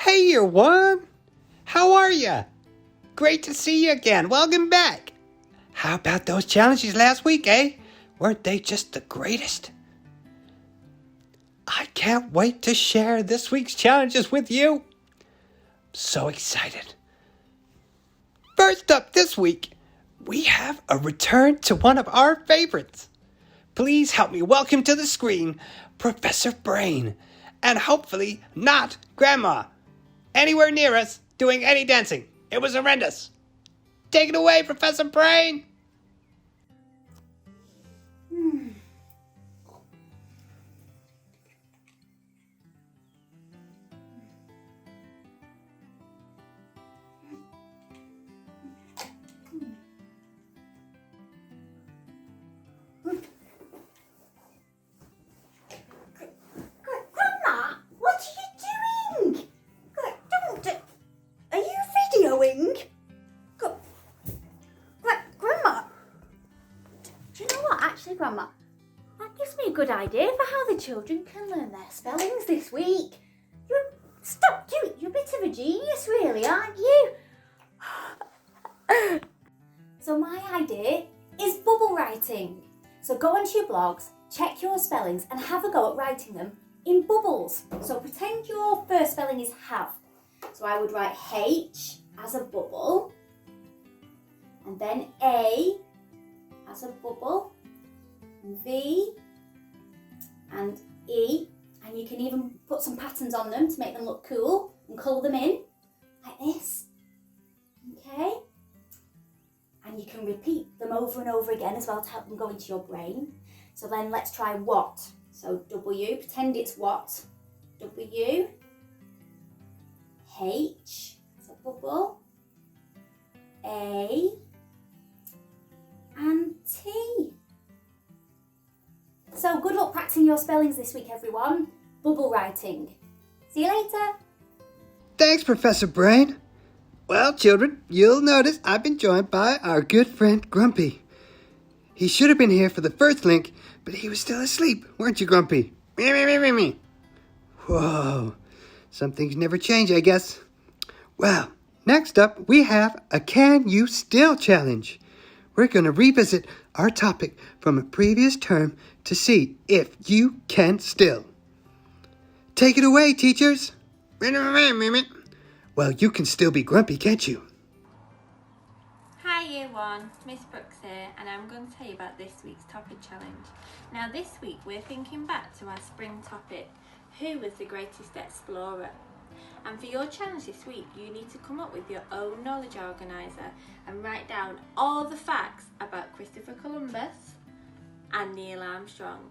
Hey, year one. How are ya? Great to see you again. Welcome back. How about those challenges last week, eh? Weren't they just the greatest? I can't wait to share this week's challenges with you. So excited. First up this week, we have a return to one of our favorites. Please help me welcome to the screen Professor Brain, and hopefully not Grandma, anywhere near us doing any dancing. It was horrendous. Take it away, Professor Brain. Grandma, what are you doing? Are you videoing? Grandma, do you know what? Actually, Grandma, that gives me a good idea for how the children can learn their spellings this week. You're a bit of a genius, really, aren't you? So my idea is bubble writing. So go onto your blogs, check your spellings and have a go at writing them in bubbles. So pretend your first spelling is have. So I would write H as a bubble, and then A as a bubble, V and E, and you can even put some patterns on them to make them look cool and colour them in, like this, okay? And you can repeat them over and over again as well to help them go into your brain. So then let's try what. So W, pretend it's what. W, H as a bubble, A, and T. So good luck practicing your spellings this week, everyone. Bubble writing. See you later. Thanks, Professor Brain. Well, children, you'll notice I've been joined by our good friend Grumpy. He should have been here for the first link, but he was still asleep, weren't you, Grumpy? Me. Whoa, some things never change, I guess. Well, next up, we have a Can You Still challenge. We're going to revisit our topic from a previous term to see if you can still. Take it away, teachers. Well, you can still be grumpy, can't you? Hi Year 1, Miss Brooks here, and I'm going to tell you about this week's topic challenge. Now this week we're thinking back to our spring topic, who was the greatest explorer? And for your challenge this week, you need to come up with your own knowledge organiser and write down all the facts about Christopher Columbus and Neil Armstrong.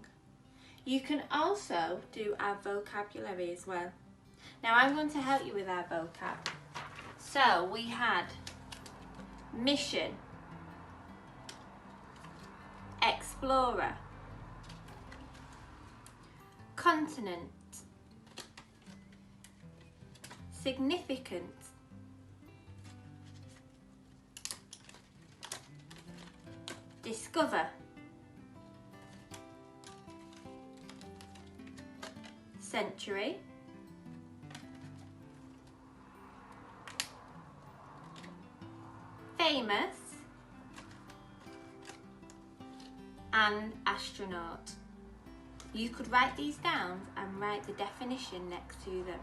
You can also do our vocabulary as well. Now I'm going to help you with our vocab. So we had mission, explorer, continent, significant, discover, century, famous, and astronaut. You could write these down and write the definition next to them.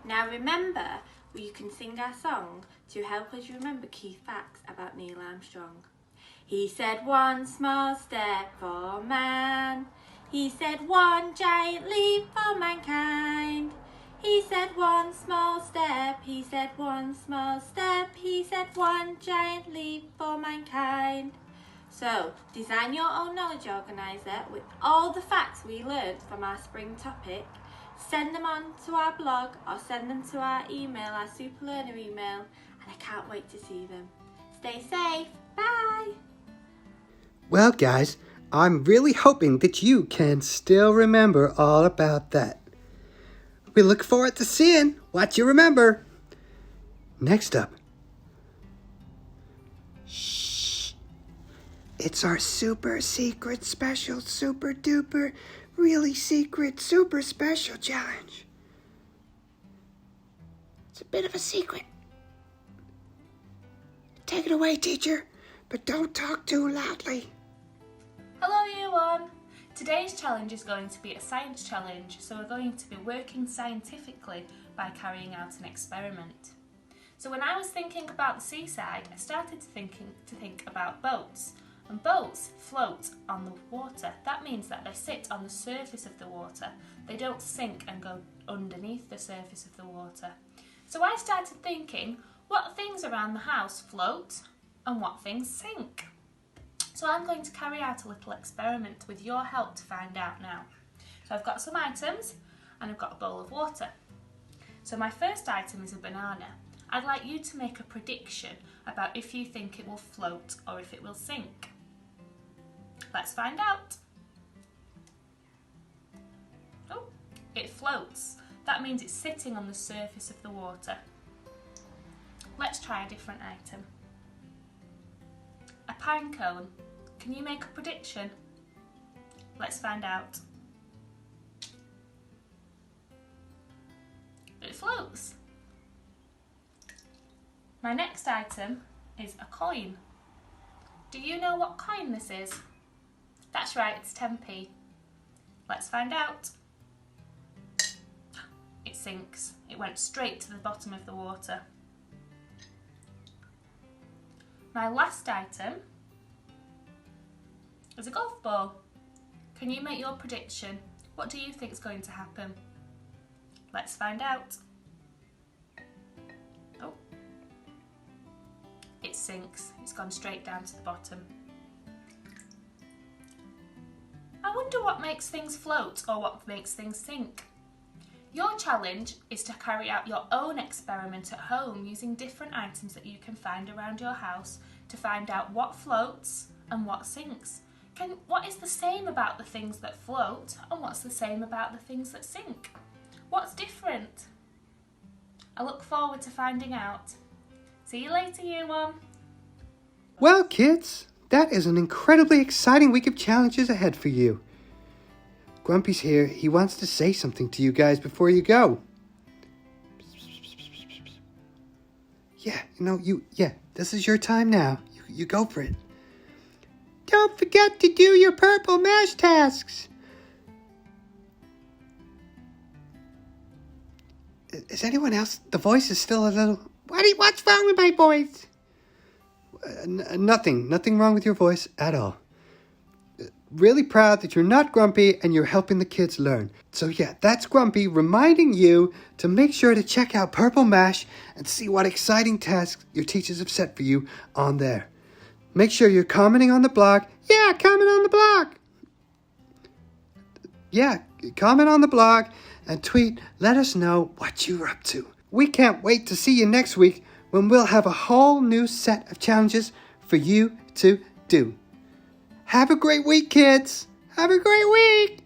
Now remember, you can sing our song to help us remember key facts about Neil Armstrong. He said one small step for man. He said one giant leap for mankind. He said one small step, he said one small step, he said one giant leap for mankind. So, design your own knowledge organiser with all the facts we learned from our spring topic, send them on to our blog or send them to our email, our Super Learner email, and I can't wait to see them. Stay safe, bye! Well, guys, I'm really hoping that you can still remember all about that. We look forward to seeing what you remember. Next up. Shh. It's our super secret special, super duper, really secret, super special challenge. It's a bit of a secret. Take it away, teacher, but don't talk too loudly. Hello Year 1! Today's challenge is going to be a science challenge, so we're going to be working scientifically by carrying out an experiment. So when I was thinking about the seaside, I started to think about boats. And boats float on the water. That means that they sit on the surface of the water. They don't sink and go underneath the surface of the water. So I started thinking, what things around the house float and what things sink? So I'm going to carry out a little experiment with your help to find out now. So I've got some items and I've got a bowl of water. So my first item is a banana. I'd like you to make a prediction about if you think it will float or if it will sink. Let's find out. Oh, it floats. That means it's sitting on the surface of the water. Let's try a different item. A pine cone. Can you make a prediction? Let's find out. It floats. My next item is a coin. Do you know what coin this is? That's right, it's 10p. Let's find out. It sinks. It went straight to the bottom of the water. My last item is a golf ball. Can you make your prediction? What do you think is going to happen? Let's find out. Oh. It sinks. It's gone straight down to the bottom. I wonder what makes things float or what makes things sink. Your challenge is to carry out your own experiment at home using different items that you can find around your house to find out what floats and what sinks. What is the same about the things that float and what's the same about the things that sink? What's different? I look forward to finding out. See you later, Year 1. Well, kids, that is an incredibly exciting week of challenges ahead for you. Grumpy's here. He wants to say something to you guys before you go. Yeah, this is your time now. You go for it. Don't forget to do your purple mash tasks. Is anyone else? The voice is still a little... What's wrong with my voice? Nothing wrong with your voice at all. Really proud that you're not grumpy and you're helping the kids learn. So yeah, that's Grumpy reminding you to make sure to check out Purple Mash and see what exciting tasks your teachers have set for you on there. Make sure you're commenting on the blog. Yeah, comment on the blog. Yeah, comment on the blog and tweet. Let us know what you're up to. We can't wait to see you next week when we'll have a whole new set of challenges for you to do. Have a great week, kids. Have a great week.